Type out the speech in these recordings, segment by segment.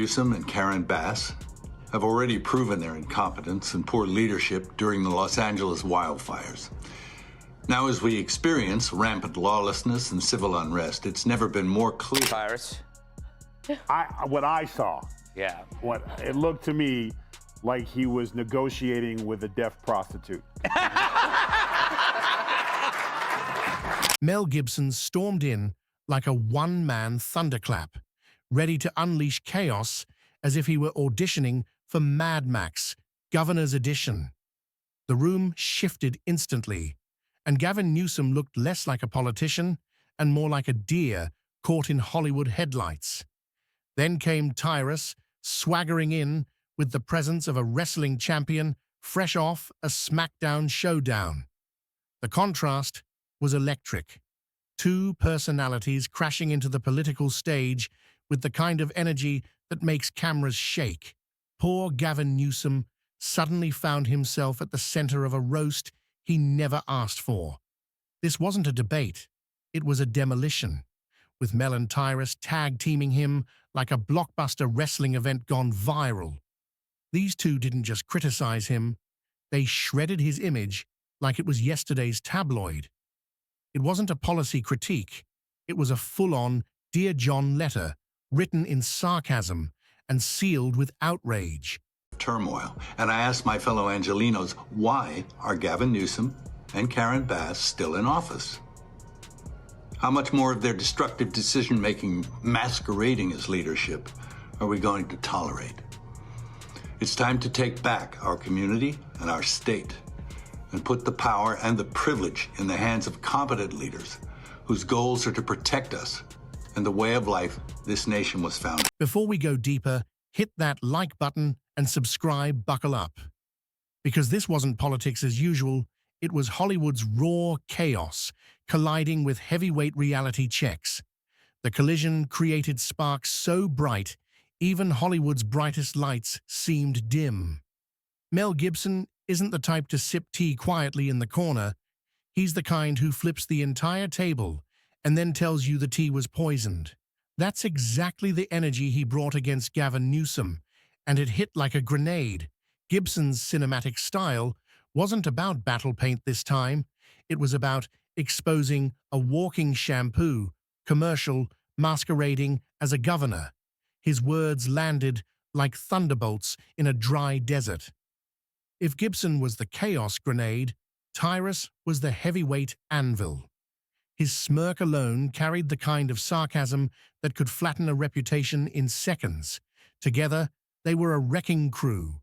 Newsom and Karen Bass have already proven their incompetence and poor leadership during the Los Angeles wildfires. Now, as we experience rampant lawlessness and civil unrest, it's never been more clear. Tyrus. What I saw, Yeah. what it looked to me like he was negotiating with a deaf prostitute. Mel Gibson stormed in like a one-man thunderclap, ready to unleash chaos as if he were auditioning for Mad Max, Governor's Edition. The room shifted instantly, and Gavin Newsom looked less like a politician and more like a deer caught in Hollywood headlights. Then came Tyrus, swaggering in with the presence of a wrestling champion fresh off a SmackDown showdown. The contrast was electric. Two personalities crashing into the political stage with the kind of energy that makes cameras shake. Poor Gavin Newsom suddenly found himself at the center of a roast he never asked for. This wasn't a debate, it was a demolition, with Mel and Tyrus tag-teaming him like a blockbuster wrestling event gone viral. These two didn't just criticize him, they shredded his image like it was yesterday's tabloid. It wasn't a policy critique, it was a full-on Dear John letter, written in sarcasm and sealed with outrage. Turmoil. And I asked my fellow Angelenos, why are Gavin Newsom and Karen Bass still in office? How much more of their destructive decision-making masquerading as leadership are we going to tolerate? It's time to take back our community and our state and put the power and the privilege in the hands of competent leaders whose goals are to protect us and the way of life this nation was founded. Before we go deeper, hit that like button and subscribe, buckle up. Because this wasn't politics as usual, it was Hollywood's raw chaos colliding with heavyweight reality checks. The collision created sparks so bright, even Hollywood's brightest lights seemed dim. Mel Gibson isn't the type to sip tea quietly in the corner. He's the kind who flips the entire table and then tells you the tea was poisoned. That's exactly the energy he brought against Gavin Newsom, and it hit like a grenade. Gibson's cinematic style wasn't about battle paint this time. It was about exposing a walking shampoo commercial masquerading as a governor. His words landed like thunderbolts in a dry desert. If Gibson was the chaos grenade, Tyrus was the heavyweight anvil. His smirk alone carried the kind of sarcasm that could flatten a reputation in seconds. Together, they were a wrecking crew,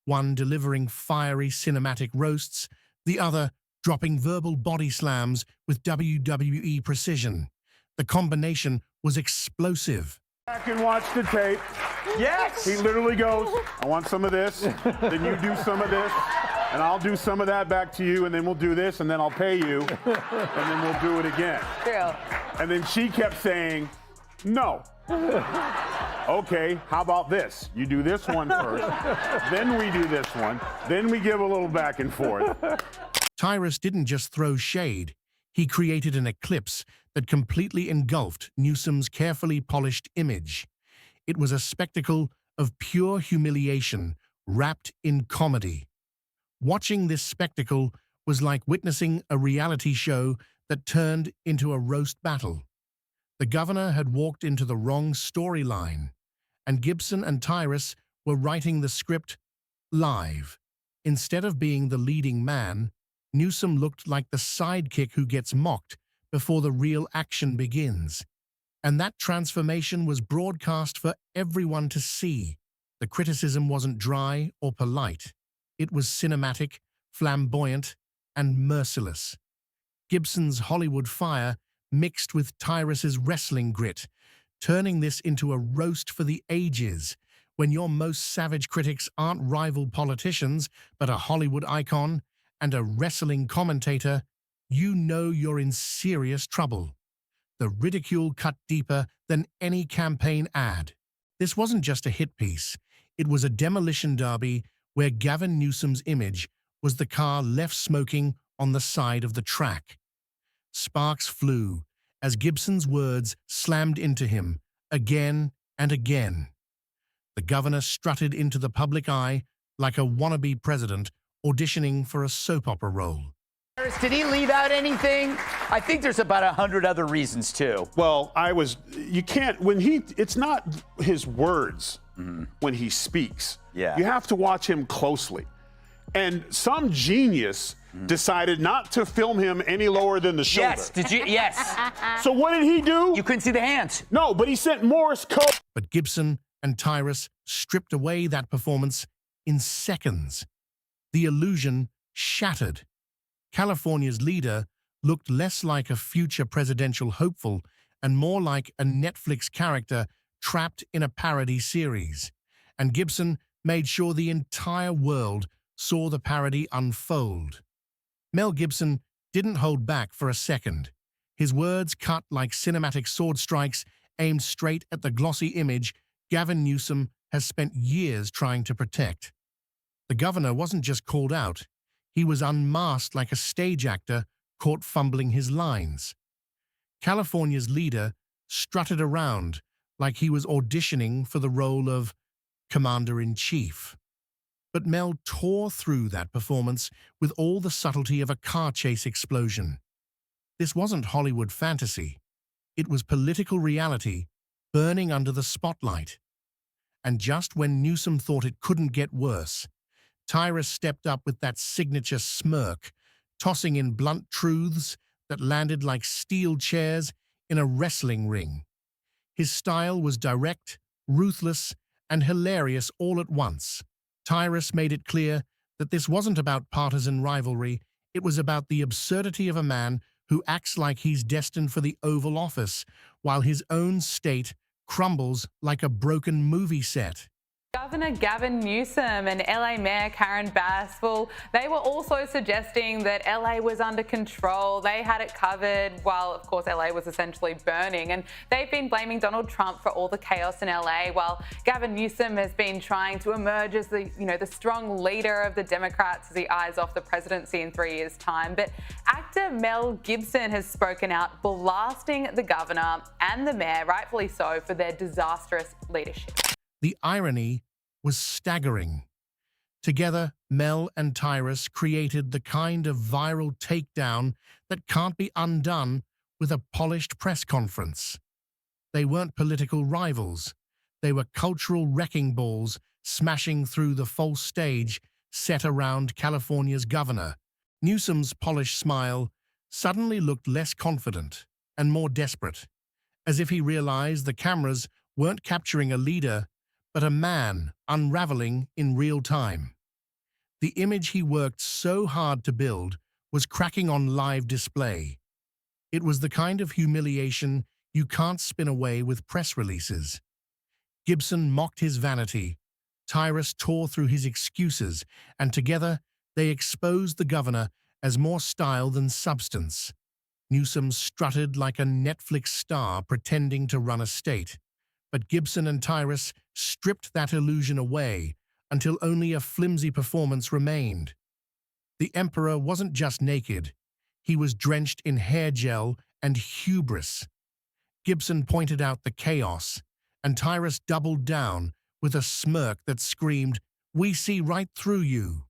one delivering fiery cinematic roasts, the other dropping verbal body slams with WWE precision. The combination was explosive. Back and watch the tape. Yes! He literally goes, I want some of this, then you do some of this, and I'll do some of that back to you, and then we'll do this, and then I'll pay you, and then we'll do it again. True. And then she kept saying, no. Okay, how about this? You do this one first, then we do this one, then we give a little back and forth. Tyrus didn't just throw shade. He created an eclipse that completely engulfed Newsom's carefully polished image. It was a spectacle of pure humiliation wrapped in comedy. Watching this spectacle was like witnessing a reality show that turned into a roast battle. The governor had walked into the wrong storyline, and Gibson and Tyrus were writing the script live. Instead of being the leading man, Newsom looked like the sidekick who gets mocked before the real action begins. And that transformation was broadcast for everyone to see. The criticism wasn't dry or polite. It was cinematic, flamboyant, and merciless. Gibson's Hollywood fire mixed with Tyrus's wrestling grit, turning this into a roast for the ages. When your most savage critics aren't rival politicians, but a Hollywood icon and a wrestling commentator, you know you're in serious trouble. The ridicule cut deeper than any campaign ad. This wasn't just a hit piece. It was a demolition derby where Gavin Newsom's image was the car left smoking on the side of the track. Sparks flew as Gibson's words slammed into him again and again. governor strutted into the public eye like a wannabe president auditioning for a soap opera role. Did he leave out anything? I think there's about 100 other reasons too. Well, you can't, it's not his words when he speaks. Yeah. You have to watch him closely. And some genius decided not to film him any lower than the shoulder. Yes, did you? Yes. So what did he do? You couldn't see the hands. No, but he sent Morse code. But Gibson and Tyrus stripped away that performance in seconds. The illusion shattered. California's leader looked less like a future presidential hopeful and more like a Netflix character trapped in a parody series. And Gibson made sure the entire world saw the parody unfold. Mel Gibson didn't hold back for a second. His words cut like cinematic sword strikes aimed straight at the glossy image Gavin Newsom has spent years trying to protect. The governor wasn't just called out. He was unmasked like a stage actor caught fumbling his lines. California's leader strutted around like he was auditioning for the role of Commander-in-Chief. But Mel tore through that performance with all the subtlety of a car chase explosion. This wasn't Hollywood fantasy. It was political reality burning under the spotlight. And just when Newsom thought it couldn't get worse, Tyrus stepped up with that signature smirk, tossing in blunt truths that landed like steel chairs in a wrestling ring. His style was direct, ruthless, and hilarious all at once. Tyrus made it clear that this wasn't about partisan rivalry, it was about the absurdity of a man who acts like he's destined for the Oval Office, while his own state crumbles like a broken movie set. Governor Gavin Newsom and LA Mayor Karen Bass, well, they were also suggesting that LA was under control. They had it covered while, of course, LA was essentially burning. And they've been blaming Donald Trump for all the chaos in LA, while Gavin Newsom has been trying to emerge as the strong leader of the Democrats as he eyes off the presidency in 3 years' time. But actor Mel Gibson has spoken out, blasting the governor and the mayor, rightfully so, for their disastrous leadership. The irony was staggering. Together, Mel and Tyrus created the kind of viral takedown that can't be undone with a polished press conference. They weren't political rivals. They were cultural wrecking balls smashing through the false stage set around California's governor. Newsom's polished smile suddenly looked less confident and more desperate, as if he realized the cameras weren't capturing a leader, but a man unraveling in real time. The image he worked so hard to build was cracking on live display. It was the kind of humiliation you can't spin away with press releases. Gibson mocked his vanity, Tyrus tore through his excuses, and together they exposed the governor as more style than substance. Newsom strutted like a Netflix star pretending to run a state. But Gibson and Tyrus stripped that illusion away until only a flimsy performance remained. The emperor wasn't just naked. He was drenched in hair gel and hubris. Gibson pointed out the chaos, and Tyrus doubled down with a smirk that screamed, "We see right through you."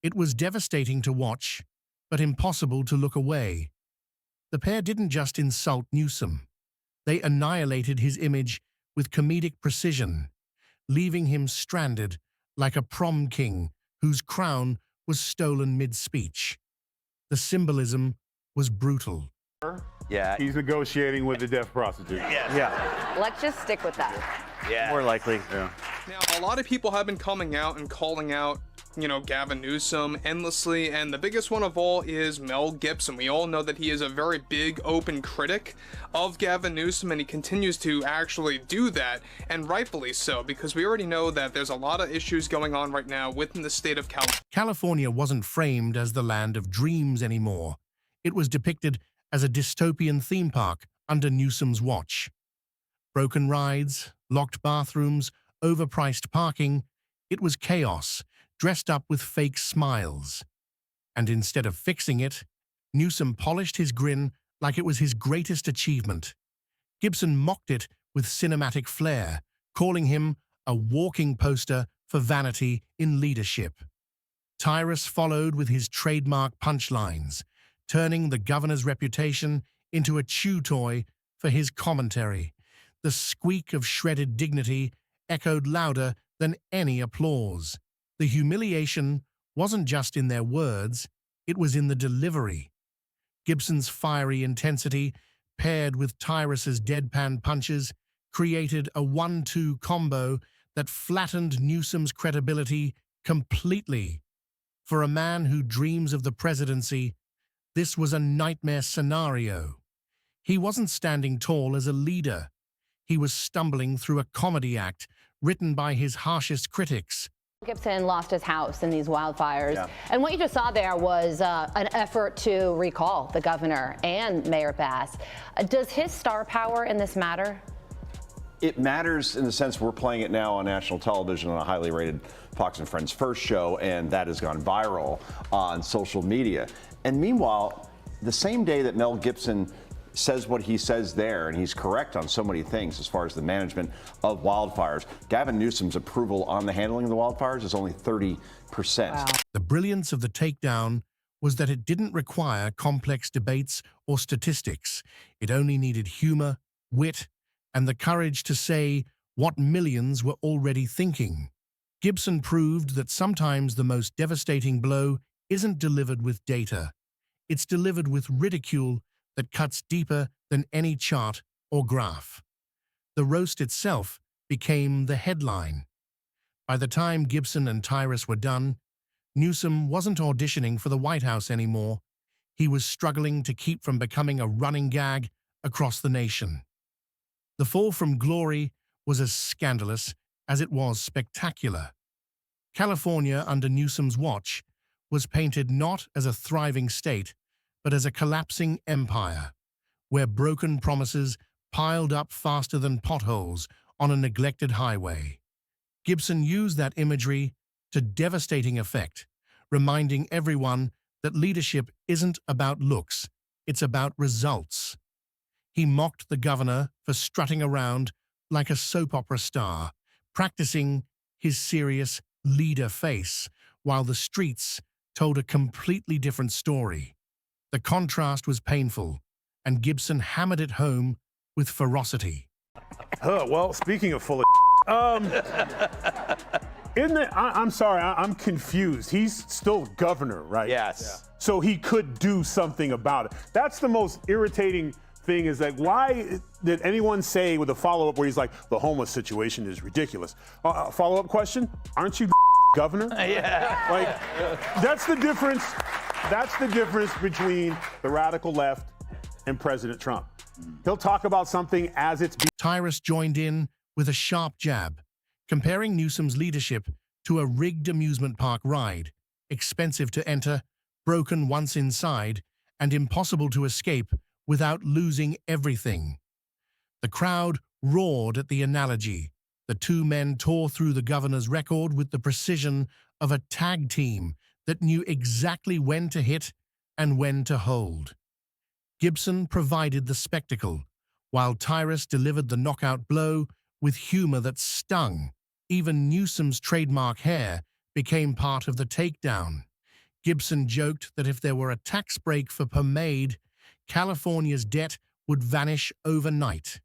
It was devastating to watch, but impossible to look away. The pair didn't just insult Newsom. They annihilated his image with comedic precision, leaving him stranded like a prom king whose crown was stolen mid-speech. The symbolism was brutal. Yeah. He's negotiating with the deaf prostitute. Yeah. Let's just stick with that. Yeah. More likely. Yeah. Now, a lot of people have been coming out and calling out, Gavin Newsom endlessly, and the biggest one of all is Mel Gibson. We all know that he is a very big, open critic of Gavin Newsom, and he continues to actually do that, and rightfully so, because we already know that there's a lot of issues going on right now within the state of California. California wasn't framed as the land of dreams anymore. It was depicted as a dystopian theme park under Newsom's watch. Broken rides, locked bathrooms, overpriced parking. It was chaos, dressed up with fake smiles. And instead of fixing it, Newsom polished his grin like it was his greatest achievement. Gibson mocked it with cinematic flair, calling him a walking poster for vanity in leadership. Tyrus followed with his trademark punchlines, turning the governor's reputation into a chew toy for his commentary. The squeak of shredded dignity echoed louder than any applause. The humiliation wasn't just in their words, it was in the delivery. Gibson's fiery intensity, paired with Tyrus's deadpan punches, created a 1-2 combo that flattened Newsom's credibility completely. For a man who dreams of the presidency, this was a nightmare scenario. He wasn't standing tall as a leader. He was stumbling through a comedy act written by his harshest critics. Gibson lost his house in these wildfires. And what you just saw there was an effort to recall the governor and Mayor Bass. Does his star power in this matter? It matters in the sense we're playing it now on national television on a highly rated Fox and Friends First show, and that has gone viral on social media. And meanwhile, the same day that Mel Gibson says what he says there, and he's correct on so many things as far as the management of wildfires, Gavin Newsom's approval on the handling of the wildfires is only 30%. Wow. The brilliance of the takedown was that it didn't require complex debates or statistics. It only needed humor, wit, and the courage to say what millions were already thinking. Gibson proved that sometimes the most devastating blow isn't delivered with data. It's delivered with ridicule that cuts deeper than any chart or graph. The roast itself became the headline. By the time Gibson and Tyrus were done, Newsom wasn't auditioning for the White House anymore. He was struggling to keep from becoming a running gag across the nation. The fall from glory was as scandalous as it was spectacular. California, under Newsom's watch, was painted not as a thriving state, but as a collapsing empire, where broken promises piled up faster than potholes on a neglected highway. Gibson used that imagery to devastating effect, reminding everyone that leadership isn't about looks, it's about results. He mocked the governor for strutting around like a soap opera star, practicing his serious leader face, while the streets told a completely different story. The contrast was painful, and Gibson hammered it home with ferocity. Well, speaking of full of I'm sorry, I'm confused. He's still governor, right? Yes. Yeah. So he could do something about it. That's the most irritating thing, is like, why did anyone say with a follow-up where he's like, the homeless situation is ridiculous? Follow-up question, aren't you governor? Yeah. Like, that's the difference. That's the difference between the radical left and President Trump. He'll talk about something as it's... Tyrus joined in with a sharp jab, comparing Newsom's leadership to a rigged amusement park ride, expensive to enter, broken once inside, and impossible to escape without losing everything. The crowd roared at the analogy. The two men tore through the governor's record with the precision of a tag team that knew exactly when to hit and when to hold. Gibson provided the spectacle, while Tyrus delivered the knockout blow with humor that stung. Even Newsom's trademark hair became part of the takedown. Gibson joked that if there were a tax break for pomade, California's debt would vanish overnight.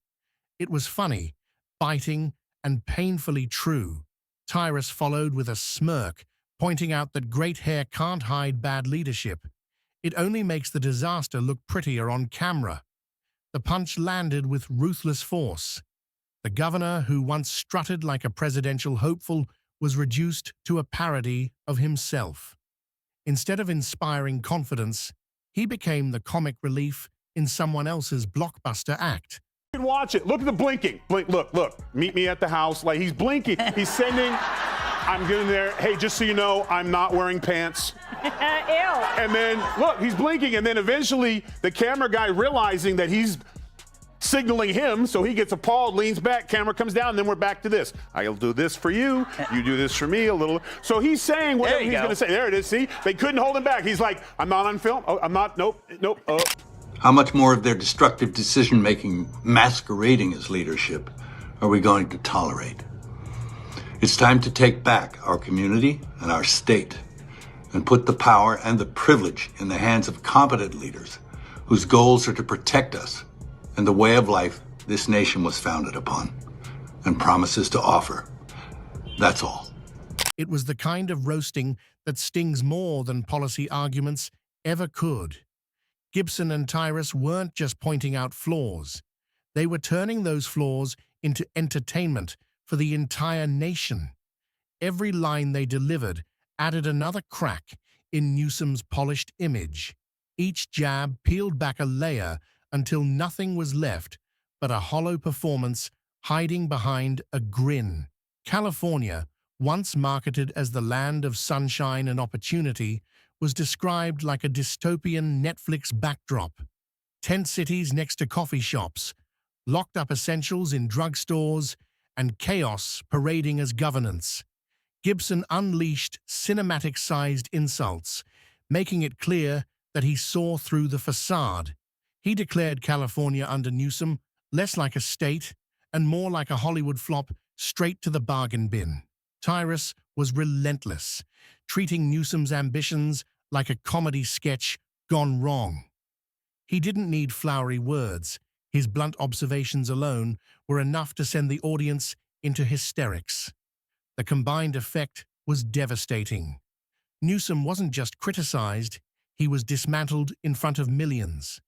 It was funny, biting, and painfully true. Tyrus followed with a smirk, pointing out that great hair can't hide bad leadership. It only makes the disaster look prettier on camera. The punch landed with ruthless force. The governor, who once strutted like a presidential hopeful, was reduced to a parody of himself. Instead of inspiring confidence, he became the comic relief in someone else's blockbuster act. You can watch it. Look at the blinking. Blink, look. Meet me at the house. Like, he's blinking. He's sending... I'm getting there. Hey, just so you know, I'm not wearing pants. Ew. And then, look, he's blinking. And then eventually, the camera guy, realizing that he's signaling him, so he gets appalled, leans back, camera comes down, and then we're back to this. I'll do this for you. You do this for me a little. So he's saying whatever he's going to say. There it is. See? They couldn't hold him back. He's like, I'm not on film. Oh, I'm not. Nope. Oh. How much more of their destructive decision-making masquerading as leadership are we going to tolerate? It's time to take back our community and our state and put the power and the privilege in the hands of competent leaders whose goals are to protect us and the way of life this nation was founded upon and promises to offer. That's all. It was the kind of roasting that stings more than policy arguments ever could. Gibson and Tyrus weren't just pointing out flaws. They were turning those flaws into entertainment for the entire nation. Every line they delivered added another crack in Newsom's polished image. Each jab peeled back a layer until nothing was left but a hollow performance hiding behind a grin. California, once marketed as the land of sunshine and opportunity, was described like a dystopian Netflix backdrop. Tent cities next to coffee shops, locked up essentials in drugstores, and chaos parading as governance. Gibson unleashed cinematic-sized insults, making it clear that he saw through the facade. He declared California under Newsom less like a state and more like a Hollywood flop straight to the bargain bin. Tyrus was relentless, treating Newsom's ambitions like a comedy sketch gone wrong. He didn't need flowery words. His blunt observations alone were enough to send the audience into hysterics. The combined effect was devastating. Newsom wasn't just criticized, he was dismantled in front of millions.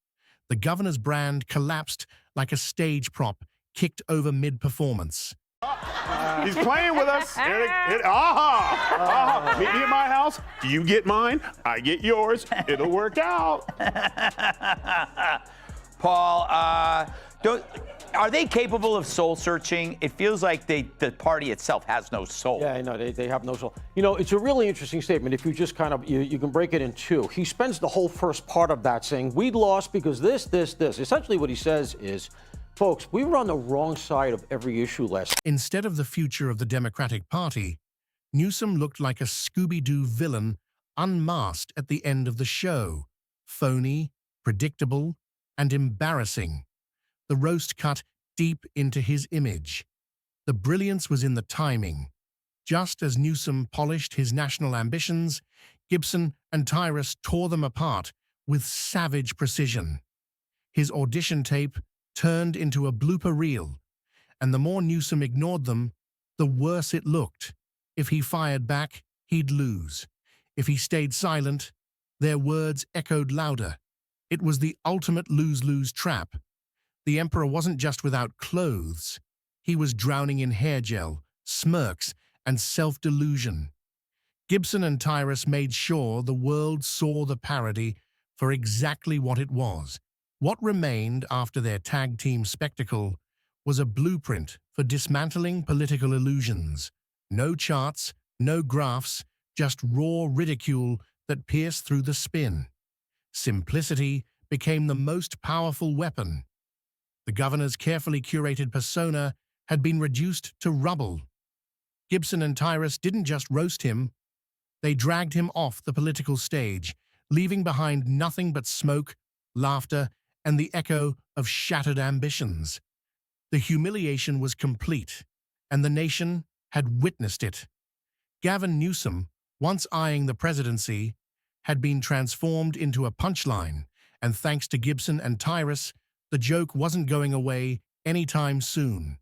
The governor's brand collapsed like a stage prop kicked over mid-performance. He's playing with us. Meet me at my house. You get mine. I get yours. It'll work out. Paul, are they capable of soul searching? It feels like the party itself has no soul. Yeah, I know, they have no soul. You know, it's a really interesting statement. If you just kind of, you can break it in two. He spends the whole first part of that saying, we lost because this. Essentially what he says is, folks, we were on the wrong side of every issue last. Instead of the future of the Democratic Party, Newsom looked like a Scooby-Doo villain unmasked at the end of the show. Phony, predictable, and embarrassing. The roast cut deep into his image. The brilliance was in the timing. Just as Newsom polished his national ambitions, Gibson and Tyrus tore them apart with savage precision. His audition tape turned into a blooper reel, and the more Newsom ignored them, the worse it looked. If he fired back, he'd lose. If he stayed silent, their words echoed louder. It was the ultimate lose-lose trap. The emperor wasn't just without clothes. He was drowning in hair gel, smirks, and self-delusion. Gibson and Tyrus made sure the world saw the parody for exactly what it was. What remained after their tag team spectacle was a blueprint for dismantling political illusions. No charts, no graphs, just raw ridicule that pierced through the spin. Simplicity became the most powerful weapon. The governor's carefully curated persona had been reduced to rubble. Gibson and Tyrus didn't just roast him, they dragged him off the political stage, leaving behind nothing but smoke, laughter, and the echo of shattered ambitions. The humiliation was complete, and the nation had witnessed it. Gavin Newsom, once eyeing the presidency, had been transformed into a punchline, and thanks to Gibson and Tyrus, the joke wasn't going away anytime soon.